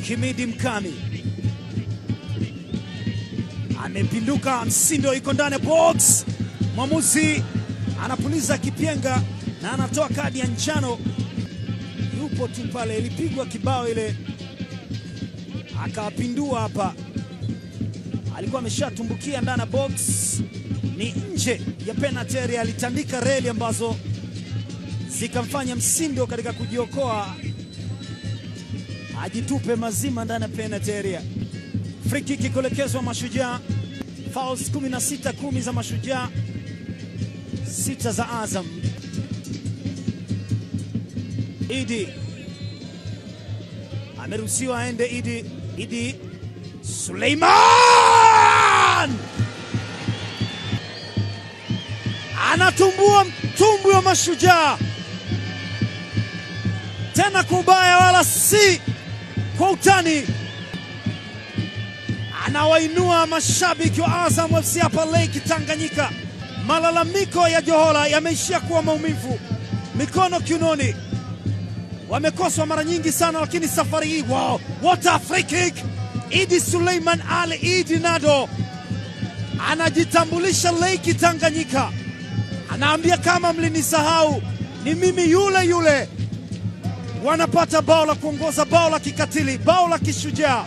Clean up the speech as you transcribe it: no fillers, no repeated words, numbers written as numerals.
Himidi Mkami amepinduka, Msindo iko ndani ya box. Mwamuzi anapuliza kipenga na anatoa kadi ya njano. Yupo tu pale, ilipigwa kibao ile akapindua hapa. Alikuwa ameshatumbukia ndani ya box, ni nje ya penalty area. Alitandika reli ambazo zikamfanya Msindo katika kujiokoa ajitupe mazima ndani ya penalty area. Free kick kuelekezwa Mashujaa. Fouls 16, 10 za Mashujaa, 6 za Azam. Idi ameruhusiwa aende. Idi Suleiman anatumbua mtumbwi wa Mashujaa, tena kwa ubaya wala si kwa utani. Anawainua mashabiki wa Azam FC hapa Lake Tanganyika. Malalamiko ya Johora yameishia kuwa maumivu, mikono kiunoni. Wamekoswa mara nyingi sana, lakini safari hii wow, what a free kick! Idi Suleiman Ali Idi Nado anajitambulisha Lake Tanganyika, anaambia kama mlinisahau ni mimi yule yule. Wanapata bao la kuongoza, bao la kikatili, bao la kishujaa.